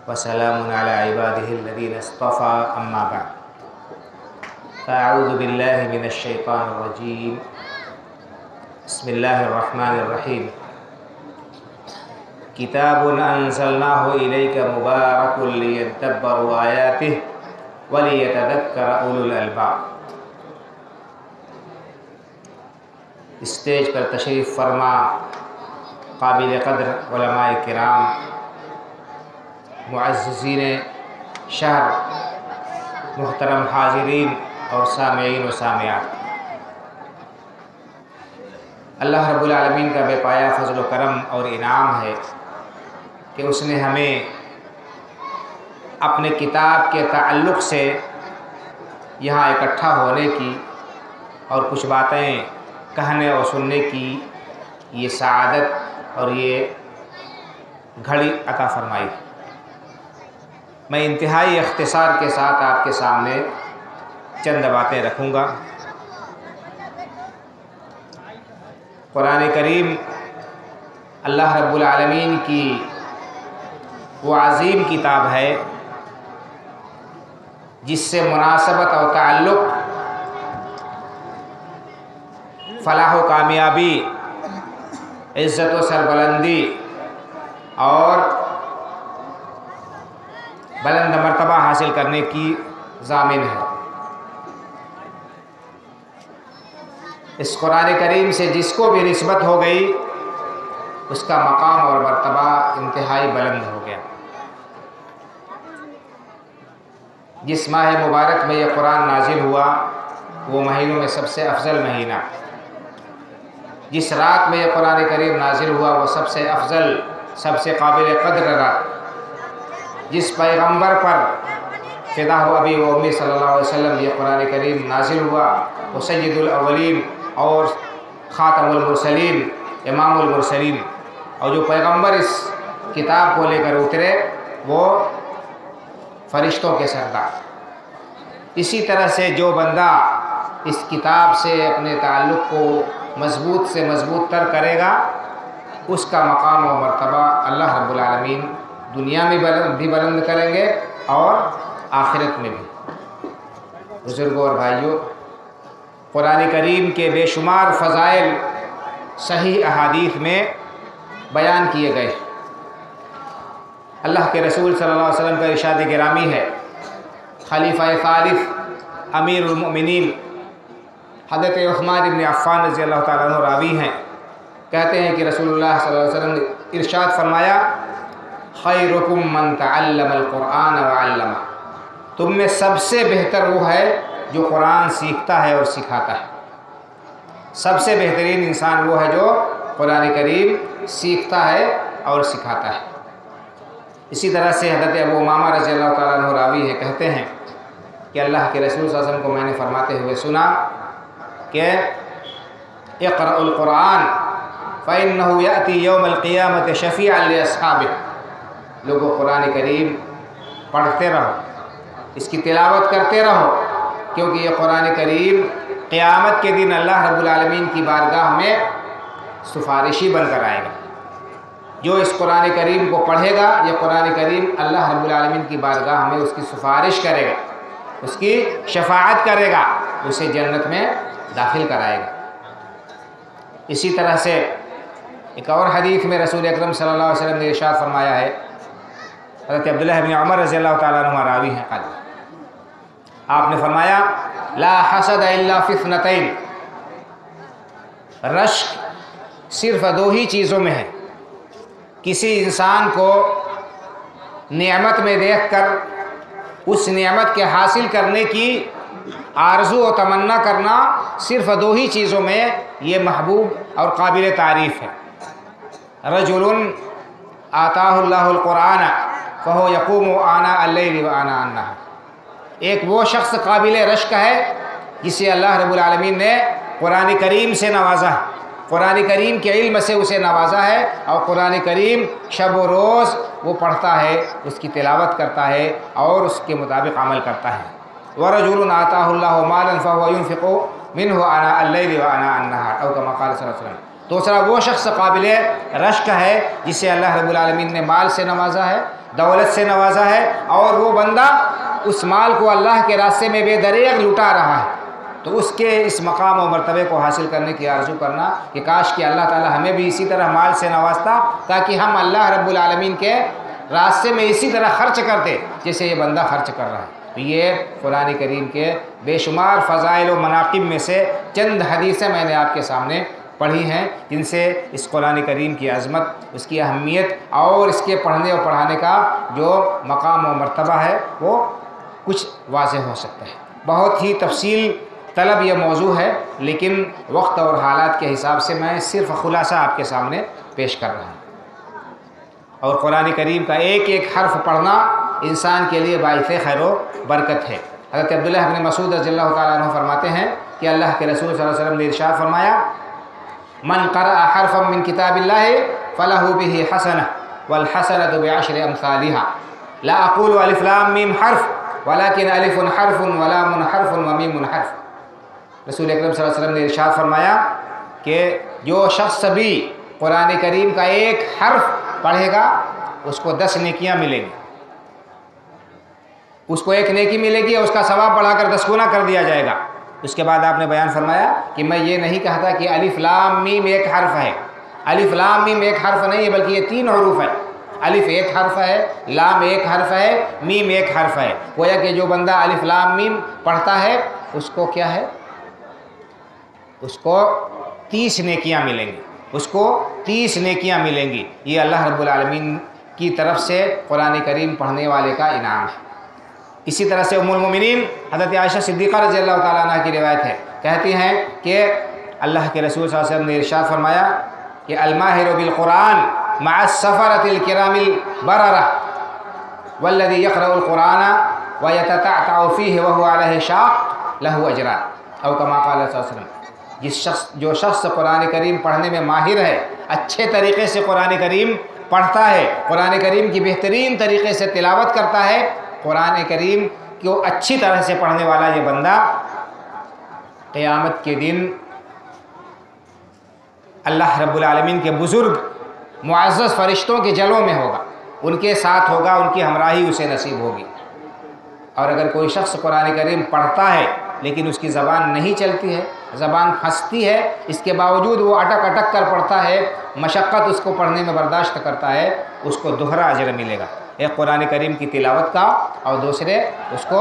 وسلام على عباده الذين اصطفى أما بعد فأعوذ بالله من الشيطان الرجيم بسم الله الرحمن الرحيم كتاب أنزلناه إليك مبارك ليدبروا آياته وليتذكر أولو الألباب۔ اسٹیج پر تشریف فرما قابل قدر علماء کرام، معززین شہر، محترم حاضرین اور سامعین و سامعات، اللہ رب العالمین کا بے پایا فضل و کرم اور انعام ہے کہ اس نے ہمیں اپنے کتاب کے تعلق سے یہاں اکٹھا ہونے کی اور کچھ باتیں کہنے اور سننے کی یہ سعادت اور یہ گھڑی عطا فرمائی۔ میں انتہائی اختصار کے ساتھ آپ کے سامنے چند باتیں رکھوں گا۔ قرآن کریم اللہ رب العالمین کی وہ عظیم کتاب ہے جس سے مناسبت اور تعلق فلاح و کامیابی، عزت و سربلندی اور بلند مرتبہ حاصل کرنے کی ضامن ہے۔ اس قرآن کریم سے جس کو بھی نسبت ہو گئی اس کا مقام اور مرتبہ انتہائی بلند ہو گیا۔ جس ماہ مبارک میں یہ قرآن نازل ہوا وہ مہینوں میں سب سے افضل مہینہ، جس رات میں یہ قرآن کریم نازل ہوا وہ سب سے افضل، سب سے قابل قدر رات، جس پیغمبر پر فدا ہو ابی و امی صلی اللہ علیہ وسلم یہ قرآن کریم نازل ہوا وہ سید الاولین اور خاتم المرسلین، امام المرسلین، اور جو پیغمبر اس کتاب کو لے کر اترے وہ فرشتوں کے سردار۔ اسی طرح سے جو بندہ اس کتاب سے اپنے تعلق کو مضبوط سے مضبوط تر کرے گا اس کا مقام و مرتبہ اللہ رب العالمین دنیا میں بھی بلند کریں گے اور آخرت میں بھی۔ بزرگوں اور بھائیوں، قرآن کریم کے بے شمار فضائل صحیح احادیث میں بیان کیے گئے۔ اللہ کے رسول صلی اللہ علیہ وسلم کا ارشاد گرامی ہے، خلیفہ ثالث امیر المؤمنین حضرت عثمان بن عفان رضی اللہ تعالیٰ عنہ راوی ہیں، کہتے ہیں کہ رسول اللہ صلی اللہ علیہ وسلم نے ارشاد فرمایا، خیرکم من تعلم القرآن وعلمہ، تم میں سب سے بہتر وہ ہے جو قرآن سیکھتا ہے اور سکھاتا ہے۔ سب سے بہترین انسان وہ ہے جو قرآن کریم سیکھتا ہے اور سکھاتا ہے۔ اسی طرح سے حضرت ابو امامہ رضی اللہ تعالیٰ عنہ راوی ہے، کہتے ہیں کہ اللہ کے رسول صلی اللہ علیہ وسلم کو میں نے فرماتے ہوئے سنا کہ اقرأ القرآن فإنه يأتي يوم القیامة شفیعا لأصحابه، لوگوں قرآن کریم پڑھتے رہو، اس کی تلاوت کرتے رہو، کیونکہ یہ قرآن کریم قیامت کے دن اللہ رب العالمین کی بارگاہ میں سفارشی بن کر آئے گا۔ جو اس قرآن کریم کو پڑھے گا یہ قرآن کریم اللہ رب العالمین کی بارگاہ میں اس کی سفارش کرے گا، اس کی شفاعت کرے گا، اسے جنت میں داخل کرائے گا۔ اسی طرح سے ایک اور حدیث میں رسول اکرم صلی اللہ علیہ وسلم نے ارشاد فرمایا ہے، حضرت عبداللہ بن عمر رضی اللہ تعالیٰ عنہ راوی ہیں، آپ نے فرمایا، لا حسد الا فی اثنتین، رشک صرف دو ہی چیزوں میں ہے، کسی انسان کو نعمت میں دیکھ کر اس نعمت کے حاصل کرنے کی آرزو و تمنا کرنا، صرف دو ہی چیزوں میں یہ محبوب اور قابل تعریف ہے۔ رجل آتاہ اللہ القرآن فہو یقوم آناء اللیل و آناء النہار، ایک وہ شخص قابل رشک ہے جسے اللہ رب العالمین نے قرآن کریم سے نوازا ہے، قرآن کریم کے علم سے اسے نوازا ہے، اور قرآن کریم شب و روز وہ پڑھتا ہے، اس کی تلاوت کرتا ہے اور اس کے مطابق عمل کرتا ہے۔ وَرَجُلٌ آتَاهُ اللَّهُ مَالًا فَهُوَ يُنْفِقُ مِنْهُ آنَاءَ اللَّيْلِ وَآنَاءَ النَّهَارِ، او كما قال صلی اللہ علیہ وسلم۔ دوسرا وہ شخص قابل رشک ہے جسے اللہ رب العالمین نے مال سے نوازا ہے، دولت سے نوازا ہے، اور وہ بندہ اس مال کو اللہ کے راستے میں بے دریغ لٹا رہا ہے، تو اس کے اس مقام و مرتبے کو حاصل کرنے کی آرزو کرنا کہ کاش کہ اللہ تعالی ہمیں بھی اسی طرح مال سے نوازتا تاکہ ہم اللہ رب العالمین کے راستے میں اسی طرح خرچ کرتے جیسے یہ بندہ خرچ کر رہا ہے۔ تو یہ قرآن کریم کے بے شمار فضائل و مناقب میں سے چند حدیثیں میں نے آپ کے سامنے پڑھی ہیں جن سے اس قرآن کریم کی عظمت، اس کی اہمیت اور اس کے پڑھنے اور پڑھانے کا جو مقام و مرتبہ ہے وہ کچھ واضح ہو سکتا ہے۔ بہت ہی تفصیل طلب یہ موضوع ہے، لیکن وقت اور حالات کے حساب سے میں صرف خلاصہ آپ کے سامنے پیش کر رہا ہوں۔ اور قرآن کریم کا ایک ایک حرف پڑھنا انسان کے لیے باعث خیر و برکت ہے۔ حضرت عبداللہ بن مسعود رضی اللہ تعالیٰ عنہ فرماتے ہیں کہ اللہ کے رسول صلی اللہ علیہ وسلم نے ارشاد فرمایا، من قرأ حرفا من کتاب اللہ فلہ بہ حسنہ والحسنۃ بعشر امثالها، لا اقول الف لام میم حرف ولکن الف حرف ولام حرف ومیم حرف۔ رسول اکرم صلی اللہ علیہ وسلم نے ارشاد فرمایا کہ جو شخص بھی قرآن کریم کا ایک حرف پڑھے گا اس کو 10 نیکیاں ملیں گی، اس کو ایک نیکی ملے گی اور اس کا ثواب بڑھا کر 10 گنا کر دیا جائے گا۔ اس کے بعد آپ نے بیان فرمایا کہ میں یہ نہیں کہتا کہ الف لام میم ایک حرف ہے، الف لام میم ایک حرف نہیں ہے بلکہ یہ 3 حروف ہے۔ الف ایک حرف ہے، لام ایک حرف ہے، میم ایک حرف ہے۔ گویا کہ جو بندہ الف لام میم پڑھتا ہے اس کو کیا ہے، اس کو 30 نیکیاں ملیں گی، اس کو 30 نیکیاں ملیں گی۔ یہ اللہ رب العالمین کی طرف سے قرآن کریم پڑھنے والے کا انعام ہے۔ اسی طرح سے ام المومنین حضرت عائشہ صدیقہ رضی اللہ تعالیٰ عنہ کی روایت ہے، کہتی ہیں کہ اللہ کے رسول صلی اللہ علیہ وسلم نے ارشاد فرمایا کہ الماہر بالقرآن مع السفرۃ الکرام البررہ والذی یقرأ القرآن ویتتعتع فیہ وہو علیہ شاق لہ اجران، او کما قال صلی اللہ علیہ وسلم۔ جو شخص قرآن کریم پڑھنے میں ماہر ہے، اچھے طریقے سے قرآن کریم پڑھتا ہے، قرآن کریم کی بہترین طریقے سے تلاوت کرتا ہے، قرآن کریم کو اچھی طرح سے پڑھنے والا یہ بندہ قیامت کے دن اللہ رب العالمین کے بزرگ معزز فرشتوں کے جلوں میں ہوگا، ان کے ساتھ ہوگا، ان کی ہمراہی اسے نصیب ہوگی۔ اور اگر کوئی شخص قرآن کریم پڑھتا ہے لیکن اس کی زبان نہیں چلتی ہے، زبان پھنستی ہے، اس کے باوجود وہ اٹک اٹک کر پڑھتا ہے، مشقت اس کو پڑھنے میں برداشت کرتا ہے، اس کو دوہرا اجر ملے گا، ایک قرآن کریم کی تلاوت کا اور دوسرے اس کو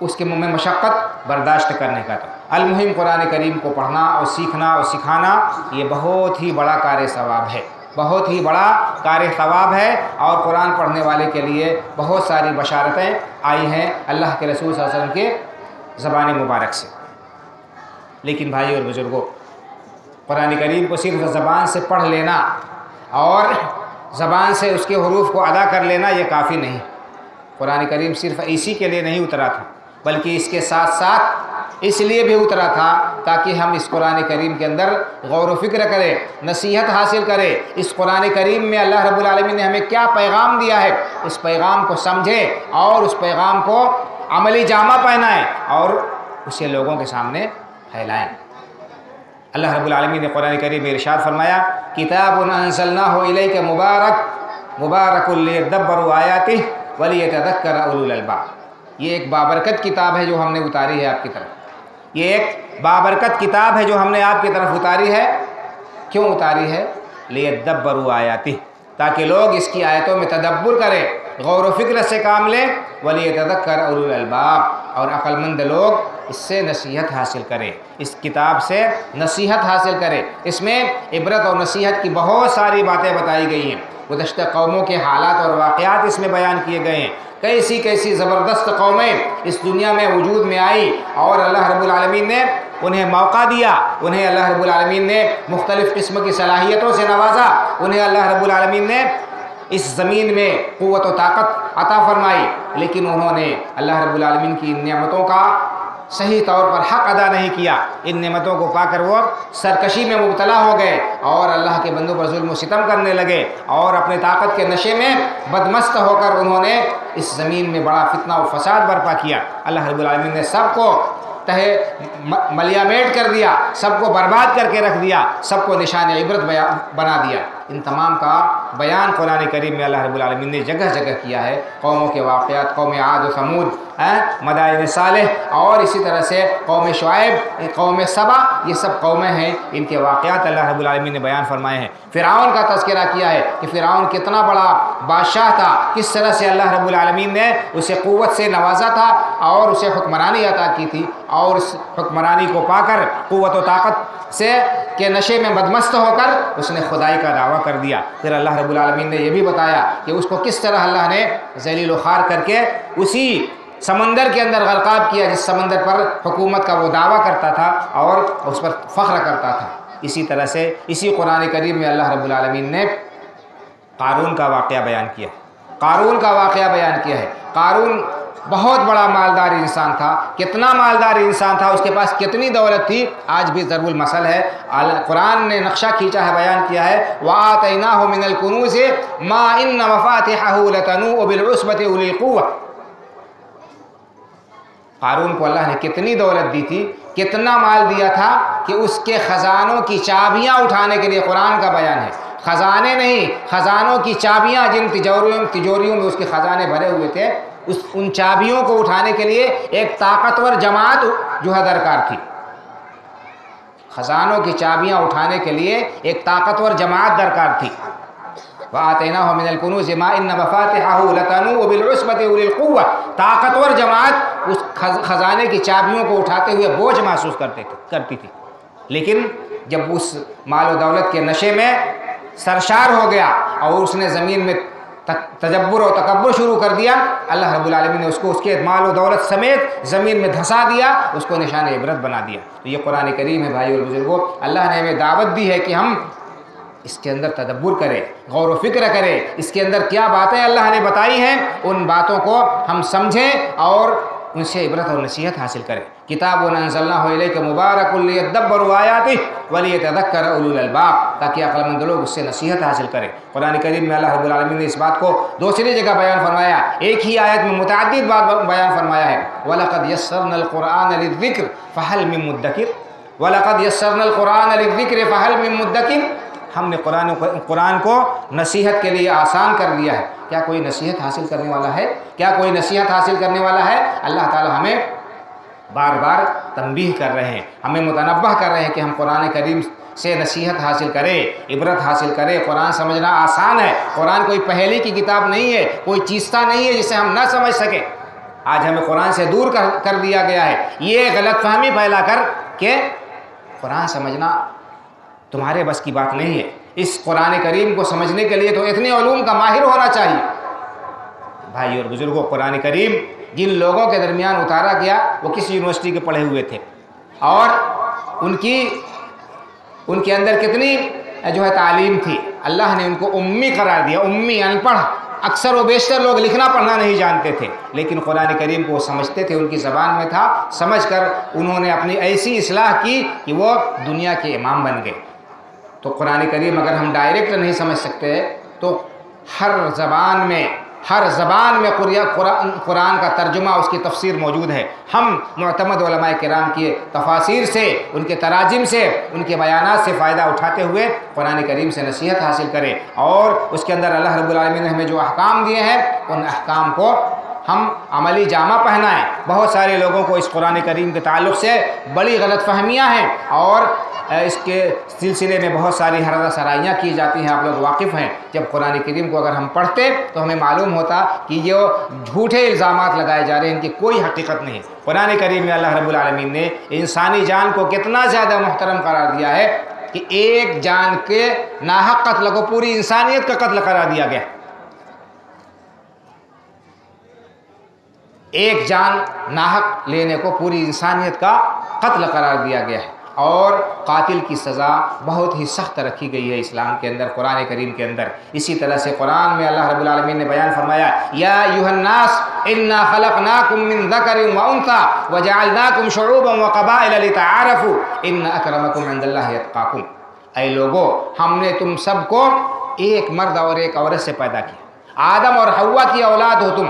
اس کے منہ میں مشقت برداشت کرنے کا۔ المہم قرآن کریم کو پڑھنا اور سیکھنا اور سکھانا یہ بہت ہی بڑا کار ثواب ہے، بہت ہی بڑا کار ثواب ہے، اور قرآن پڑھنے والے کے لیے بہت ساری بشارتیں آئی ہیں اللہ کے رسول صلی اللہ علیہ وسلم کے زبان مبارک سے۔ لیکن بھائی اور بزرگوں، قرآن کریم کو صرف زبان سے پڑھ لینا اور زبان سے اس کے حروف کو ادا کر لینا یہ کافی نہیں۔ قرآن کریم صرف اسی کے لیے نہیں اترا تھا، بلکہ اس کے ساتھ ساتھ اس لیے بھی اترا تھا تاکہ ہم اس قرآن کریم کے اندر غور و فکر کریں، نصیحت حاصل کریں۔ اس قرآن کریم میں اللہ رب العالمین نے ہمیں کیا پیغام دیا ہے، اس پیغام کو سمجھیں اور اس پیغام کو عملی جامہ پہنائیں اور اسے لوگوں کے سامنے پھیلائیں۔ اللہ رب العالمین نے قرآن کریم میں ارشاد فرمایا، کتاب انزلناہ الیک مبارک لیدبروا آیاتہ ولیتذکر اولو الالباب۔ یہ ایک بابرکت کتاب ہے جو ہم نے اتاری ہے آپ کی طرف، یہ ایک بابرکت کتاب ہے جو ہم نے آپ کی طرف اتاری ہے۔ کیوں اتاری ہے؟ لیدبروا آیاتہ، تاکہ لوگ اس کی آیتوں میں تدبر کریں، غور و فکر سے کام لیں، ولیتذکر اولو الالباب، اور عقل مند لوگ اس سے نصیحت حاصل کریں، اس کتاب سے نصیحت حاصل کریں۔ اس میں عبرت اور نصیحت کی بہت ساری باتیں بتائی گئی ہیں، گزشتہ قوموں کے حالات اور واقعات اس میں بیان کیے گئے ہیں، کیسی کیسی زبردست قومیں اس دنیا میں وجود میں آئی اور اللہ رب العالمین نے انہیں موقع دیا، انہیں اللہ رب العالمین نے مختلف قسم کی صلاحیتوں سے نوازا، انہیں اللہ رب العالمین نے اس زمین میں قوت و طاقت عطا فرمائی، لیکن انہوں نے اللہ رب العالمین کی ان نعمتوں کا صحیح طور پر حق ادا نہیں کیا۔ ان نعمتوں کو پا کر وہ سرکشی میں مبتلا ہو گئے اور اللہ کے بندوں پر ظلم و ستم کرنے لگے، اور اپنے طاقت کے نشے میں بدمست ہو کر انہوں نے اس زمین میں بڑا فتنہ و فساد برپا کیا۔ اللہ رب العالمین نے سب کو ملیامیٹ کر دیا، سب کو برباد کر کے رکھ دیا، سب کو نشان عبرت بنا دیا۔ ان تمام کا بیان قرآن کریم میں اللہ رب العالمین نے جگہ جگہ کیا ہے۔ قوموں کے واقعات، قوم عاد و ثمود، مدائن صالح، اور اسی طرح سے قوم شعیب، قوم سبا، یہ سب قومیں ہیں، ان کے واقعات اللہ رب العالمین نے بیان فرمائے ہیں۔ فرعون کا تذکرہ کیا ہے کہ فرعون کتنا بڑا بادشاہ تھا، کس طرح سے اللہ رب العالمین نے اسے قوت سے نوازا تھا اور اسے حکمرانی عطا کی تھی، اور اس حکمرانی کو پا کر قوت و طاقت سے کے نشے میں مدمست ہو کر اس نے خدائی کا دعویٰ کر دیا۔ پھر اللہ رب العالمین نے یہ بھی بتایا کہ اس کو کس طرح اللہ نے ذلیل و خوار کر کے اسی سمندر کے اندر غرقاب کیا جس سمندر پر حکومت کا وہ دعویٰ کرتا تھا اور اس پر فخر کرتا تھا۔ اسی طرح سے اسی قرآن کریم میں اللہ رب العالمین نے قارون کا واقعہ بیان کیا ہے۔ قارون کا واقعہ بیان کیا ہے۔ قارون بہت بڑا مالدار انسان تھا۔ کتنا مالدار انسان تھا، اس کے پاس کتنی دولت تھی، آج بھی ضرب المثل ہے۔ قرآن نے نقشہ کھینچا ہے، بیان کیا ہے، وَآتَيْنَاهُ مِنَ الْكُنُوزِ مَا إِنَّ مَفَاتِحَهُ لَتَنُوءُ بِالْعُصْبَةِ أُولِي الْقُوَّةِ۔ قارون کو اللہ نے کتنی دولت دی تھی، کتنا مال دیا تھا کہ اس کے خزانوں کی چابیاں اٹھانے کے لیے قرآن کا بیان ہے، خزانے نہیں، خزانوں کی چابیاں، جن تجوریوں میں اس کے خزانے بھرے ہوئے تھے، ان چابیوں کو اٹھانے کے لیے ایک طاقتور جماعت جو ہے درکار تھی۔ خزانوں کی چابیاں اٹھانے کے لیے ایک طاقتور جماعت درکار تھی۔ وَآتَيْنَاهُ مِنَ الْكُنُوزِ مَا إِنَّ مَفَاتِحَهُ لَتَنُوءُ بِالْعُصْبَةِ أُولِي الْقُوَّةِ۔ طاقتور جماعت اس خزانے کی چابیوں کو اٹھاتے ہوئے بوجھ محسوس کرتی تھی، لیکن جب اس مال و دولت کے نشے میں سرشار ہو گیا اور اس نے زمین میں تجبر و تکبر شروع کر دیا، اللہ رب العالمین نے اس کو اس کے مال و دولت سمیت زمین میں دھسا دیا، اس کو نشان عبرت بنا دیا۔ تو یہ قرآن کریم ہے بھائی اور بزرگوں، اللہ نے ہمیں دعوت دی ہے کہ ہم اس کے اندر تدبر کریں، غور و فکر کریں، اس کے اندر کیا باتیں اللہ نے بتائی ہیں ان باتوں کو ہم سمجھیں اور ان سے عبرت اور نصیحت حاصل کریں۔ کتاب انزلناہ الیک مبارک لیدبروا آیاتہ ولیتذکر اولو الالباب، تاکہ عقل مند لوگ اس سے نصیحت حاصل کریں۔ قرآن کریم میں اللہ رب العالمین نے اس بات کو دوسری جگہ بیان فرمایا، ایک ہی آیت میں متعدد بات بیان فرمایا ہے، وَلَقَدْ يَسَّرْنَا الْقُرْآنَ لِلذِّكْرِ فَهَلْ مِن مُدَّكِرٍ، وَلَقَدْ يَسَّرْنَا الْقُرْآنَ لِلذِّكْرِ فَهَلْ مِن مُدَّكِرٍ۔ ہم نے قرآن کو نصیحت کے لیے آسان کر دیا ہے، کیا کوئی نصیحت حاصل کرنے والا ہے؟ کیا کوئی نصیحت حاصل کرنے والا ہے؟ اللہ تعالی ہمیں بار بار تنبیہ کر رہے ہیں، ہمیں متنبہ کر رہے ہیں کہ ہم قرآن کریم سے نصیحت حاصل کریں، عبرت حاصل کریں۔ قرآن سمجھنا آسان ہے، قرآن کوئی پہلی کی کتاب نہیں ہے، کوئی چیزتا نہیں ہے جسے ہم نہ سمجھ سکیں۔ آج ہمیں قرآن سے دور کر دیا گیا ہے، یہ غلط فہمی پھیلا کر کہ قرآن سمجھنا تمہارے بس کی بات نہیں ہے۔ اس قرآن کریم کو سمجھنے کے لیے تو اتنے علوم کا ماہر ہونا چاہیے۔ بھائی اور بزرگوں، قرآن کریم جن لوگوں کے درمیان اتارا گیا وہ کسی یونیورسٹی کے پڑھے ہوئے تھے، اور ان کے اندر کتنی جو ہے تعلیم تھی، اللہ نے ان کو امی قرار دیا، امی، ان پڑھ۔ اکثر و بیشتر لوگ لکھنا پڑھنا نہیں جانتے تھے، لیکن قرآن کریم کو وہ سمجھتے تھے، ان کی زبان میں تھا، سمجھ کر انہوں نے اپنی ایسی اصلاح کی کہ وہ دنیا کے امام بن گئے۔ تو قرآن کریم اگر ہم ڈائریکٹ نہیں سمجھ سکتے تو ہر زبان میں قرآن کا ترجمہ، اس کی تفسیر موجود ہے۔ ہم معتمد علماء کرام کی تفاسیر سے، ان کے تراجم سے، ان کے بیانات سے فائدہ اٹھاتے ہوئے قرآن کریم سے نصیحت حاصل کریں، اور اس کے اندر اللہ رب العالمین نے ہمیں جو احکام دیے ہیں ان احکام کو ہم عملی جامہ پہنائیں۔ بہت سارے لوگوں کو اس قرآن کریم کے تعلق سے بڑی غلط فہمیاں ہیں، اور اس کے سلسلے میں بہت ساری حرضہ سرائیاں کی جاتی ہیں، آپ لوگ واقف ہیں۔ جب قرآن کریم کو اگر ہم پڑھتے تو ہمیں معلوم ہوتا کہ یہ جھوٹے الزامات لگائے جا رہے ہیں، ان کی کوئی حقیقت نہیں۔ قرآن کریم میں اللہ رب العالمین نے انسانی جان کو کتنا زیادہ محترم قرار دیا ہے کہ ایک جان کے ناحق قتل کو پوری انسانیت کا قتل قرار دیا گیا۔ ایک جان ناحق لینے کو پوری انسانیت کا قتل قرار دیا گیا ہے، اور قاتل کی سزا بہت ہی سخت رکھی گئی ہے اسلام کے اندر، قرآن کریم کے اندر۔ اسی طرح سے قرآن میں اللہ رب العالمین نے بیان فرمایا، یا ایھا الناس انا خلقناکم من ذکر و انثی وجعلناکم شعوبا وقبائل لتعارفوا ان اکرمکم عند اللہ اتقاکم۔ اے لوگو، ہم نے تم سب کو ایک مرد اور ایک عورت سے پیدا کیا، آدم اور حوا کی اولاد ہو تم،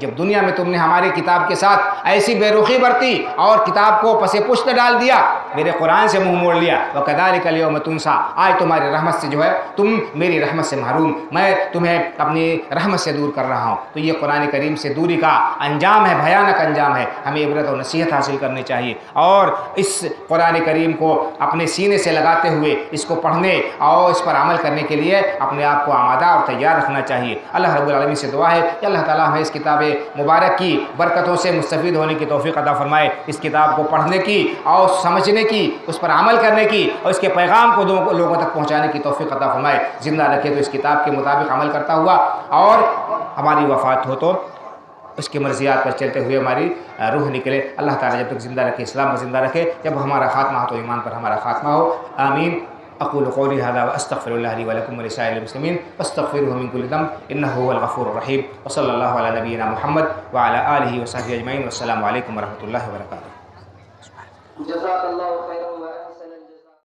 جب دنیا میں تم نے ہماری کتاب کے ساتھ ایسی بے رخی برتی اور کتاب کو پس پشت ڈال دیا، میرے قرآن سے منہ موڑ لیا، وَكَذَلِكَ الْيَوْمَ تُنْسَىٰ، آج تمہاری رحمت سے جو ہے تم میری رحمت سے محروم، میں تمہیں اپنی رحمت سے دور کر رہا ہوں۔ تو یہ قرآن کریم سے دوری کا انجام ہے، بھیانک انجام ہے۔ ہمیں عبرت و نصیحت حاصل کرنی چاہیے اور اس قرآن کریم کو اپنے سینے سے لگاتے ہوئے اس کو پڑھنے اور اس پر عمل کرنے کے لیے اپنے آپ کو آمادہ اور تیار رکھنا چاہیے۔ اللہ رب العالمین سے دعا ہے کہ اللہ تعالیٰ ہمیں اس کتاب مبارک کی برکتوں سے مستفید ہونے کی توفیق عطا فرمائے، اس کتاب کو پڑھنے کی اور سمجھنے کی، اس پر عمل کرنے کی اور اس کے پیغام کو لوگوں تک پہنچانے کی توفیق عطا فرمائے۔ زندہ رکھے تو اس کتاب کے مطابق عمل کرتا ہوا، اور ہماری وفات ہو تو اس کی مرضیات پر چلتے ہوئے ہماری روح نکلے۔ اللہ تعالیٰ جب تک زندہ رکھے، اسلام کو زندہ رکھے، جب ہمارا خاتمہ ہو تو ایمان پر ہمارا خاتمہ ہو۔ آمین۔ اقول قولی هذا واستغفر الله لي ولكم ولسائر المسلمين فاستغفروه من كل ذنب انه هو الغفور الرحيم، وصلى الله على نبينا محمد وعلى اله وصحبه اجمعين، والسلام عليكم ورحمة الله وبركاته۔ جزاك الله خيرا۔